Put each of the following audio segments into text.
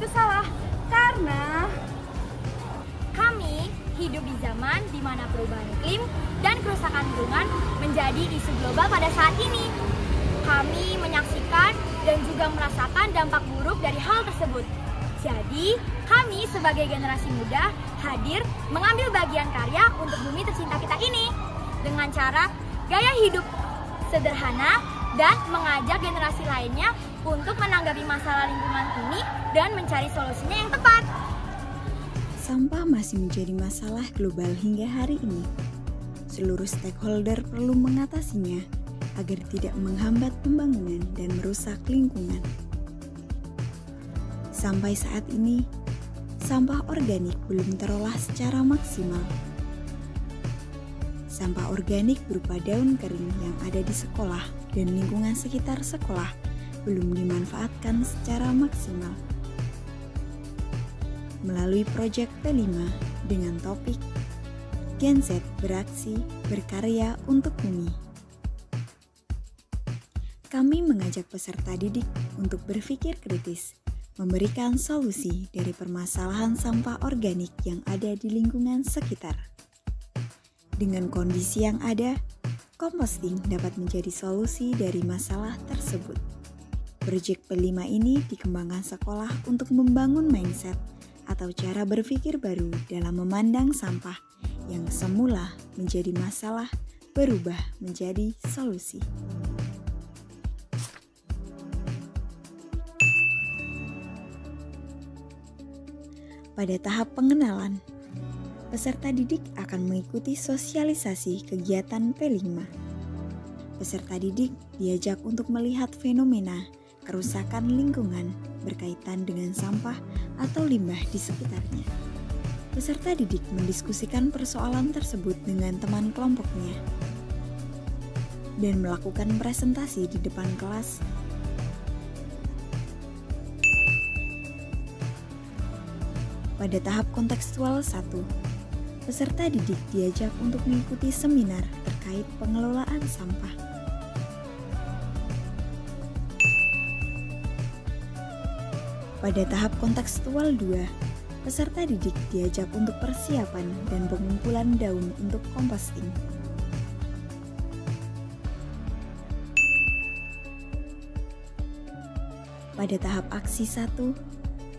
itu salah. Karena kami hidup di zaman di mana perubahan iklim dan kerusakan lingkungan menjadi isu global pada saat ini. Kami menyaksikan dan juga merasakan dampak buruk dari hal tersebut. Jadi, kami sebagai generasi muda hadir mengambil bagian karya untuk bumi tercinta kita ini dengan cara gaya hidup sederhana dan mengajak generasi lainnya untuk menanggapi masalah lingkungan ini dan mencari solusinya yang tepat. Sampah masih menjadi masalah global hingga hari ini. Seluruh stakeholder perlu mengatasinya agar tidak menghambat pembangunan dan merusak lingkungan. Sampai saat ini, sampah organik belum terolah secara maksimal. Sampah organik berupa daun kering yang ada di sekolah dan lingkungan sekitar sekolah belum dimanfaatkan secara maksimal. Melalui proyek P5 dengan topik Gen Z beraksi, berkarya untuk bumi, kami mengajak peserta didik untuk berpikir kritis, memberikan solusi dari permasalahan sampah organik yang ada di lingkungan sekitar. Dengan kondisi yang ada, composting dapat menjadi solusi dari masalah tersebut. Proyek P5 ini dikembangkan sekolah untuk membangun mindset atau cara berpikir baru dalam memandang sampah yang semula menjadi masalah berubah menjadi solusi. Pada tahap pengenalan, peserta didik akan mengikuti sosialisasi kegiatan P5. Peserta didik diajak untuk melihat fenomena kerusakan lingkungan berkaitan dengan sampah atau limbah di sekitarnya. Peserta didik mendiskusikan persoalan tersebut dengan teman kelompoknya dan melakukan presentasi di depan kelas. Pada tahap kontekstual 1, peserta didik diajak untuk mengikuti seminar terkait pengelolaan sampah. Pada tahap kontekstual 2, peserta didik diajak untuk persiapan dan pengumpulan daun untuk composting. Pada tahap aksi 1,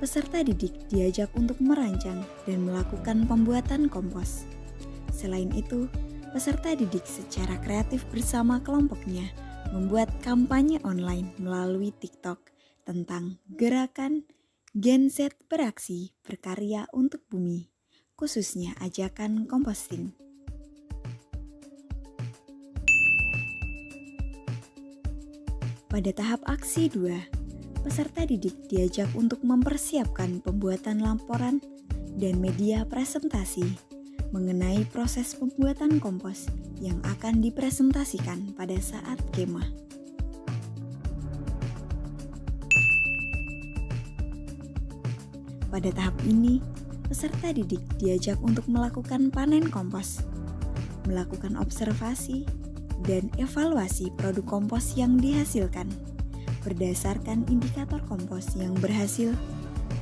peserta didik diajak untuk merancang dan melakukan pembuatan kompos. Selain itu, peserta didik secara kreatif bersama kelompoknya membuat kampanye online melalui TikTok tentang gerakan Gen Z beraksi, berkarya untuk bumi, khususnya ajakan composting. Pada tahap aksi 2, peserta didik diajak untuk mempersiapkan pembuatan laporan dan media presentasi mengenai proses pembuatan kompos yang akan dipresentasikan pada saat kemah. Pada tahap ini, peserta didik diajak untuk melakukan panen kompos, melakukan observasi, dan evaluasi produk kompos yang dihasilkan berdasarkan indikator kompos yang berhasil,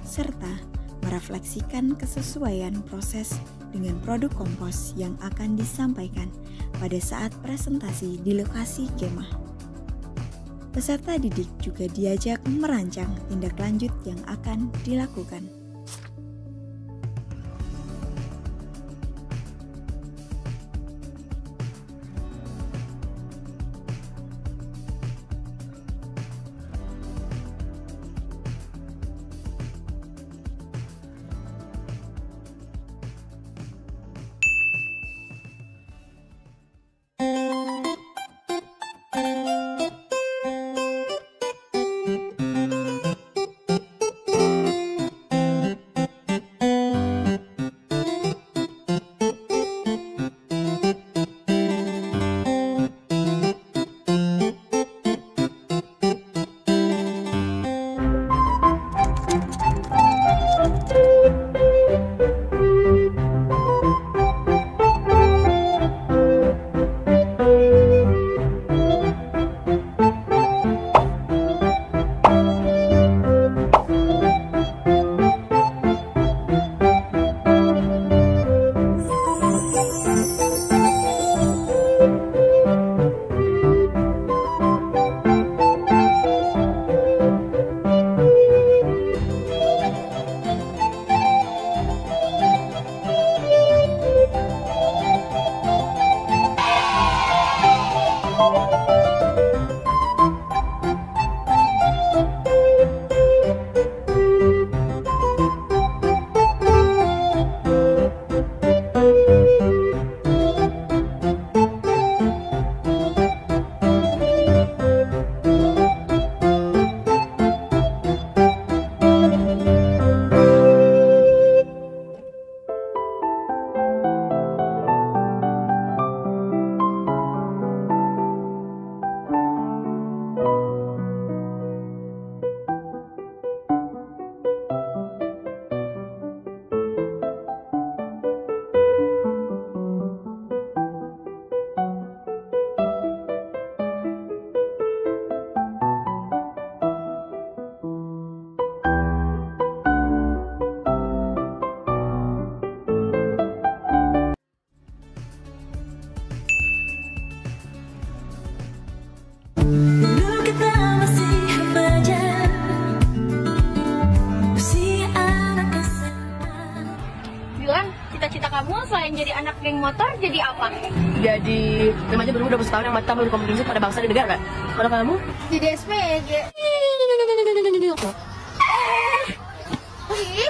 serta merefleksikan kesesuaian proses dengan produk kompos yang akan disampaikan pada saat presentasi di lokasi kemah. Peserta didik juga diajak merancang tindak lanjut yang akan dilakukan. cita-cita kamu selain jadi anak geng motor jadi apa? Jadi remaja berumur 20 tahun yang mata berkontribusi pada bangsa dan negara. Kalau kamu? Jadi SPG. Wih,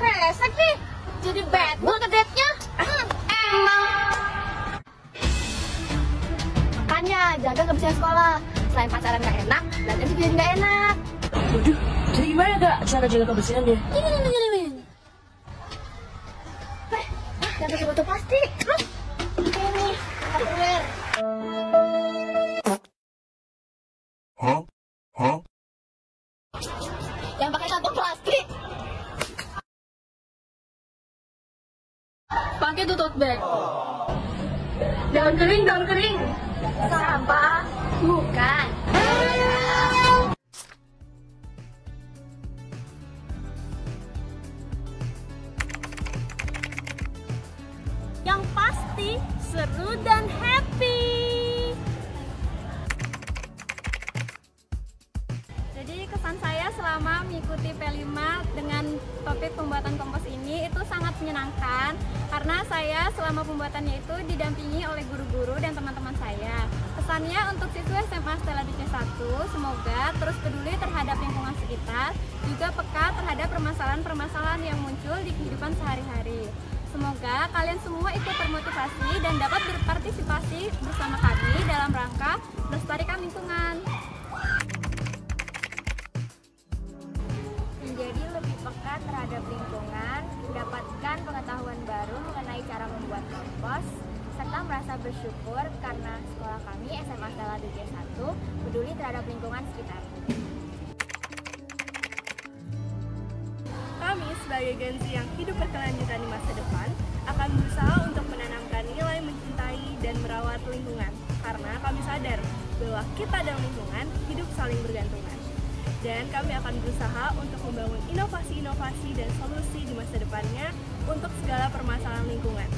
resek nih. Jadi bad boy ke date-nya. Emang. Makanya jaga kebersihan sekolah. Selain pacaran gak enak, belajar juga jadi gak enak. Waduh, jadi gimana Kak cara jaga kebersihannya? Jangan pakai botol plastik. Ini, Tupperware. Yang pakai kantong plastik. Pakai tuh tote bag. Daun kering. Sampah. Bukan. Yang pasti seru dan happy. Jadi kesan saya selama mengikuti P5 dengan topik pembuatan kompos ini itu sangat menyenangkan karena saya selama pembuatannya itu didampingi oleh guru-guru dan teman-teman saya. Pesannya untuk siswa SMA Stella Duce 1, semoga terus peduli terhadap lingkungan sekitar, juga peka terhadap permasalahan-permasalahan yang muncul di kehidupan sehari-hari. Semoga kalian semua ikut termotivasi dan dapat berpartisipasi bersama kami dalam rangka melestarikan lingkungan. Menjadi lebih peka terhadap lingkungan, mendapatkan pengetahuan baru mengenai cara membuat kompos, serta merasa bersyukur karena sekolah kami SMA Stella Duce 1 peduli terhadap lingkungan sekitar. Kami sebagai Gen Z yang hidup berkelanjutan di masa depan akan berusaha untuk menanamkan nilai mencintai dan merawat lingkungan karena kami sadar bahwa kita dan lingkungan hidup saling bergantungan. Dan kami akan berusaha untuk membangun inovasi-inovasi dan solusi di masa depannya untuk segala permasalahan lingkungan.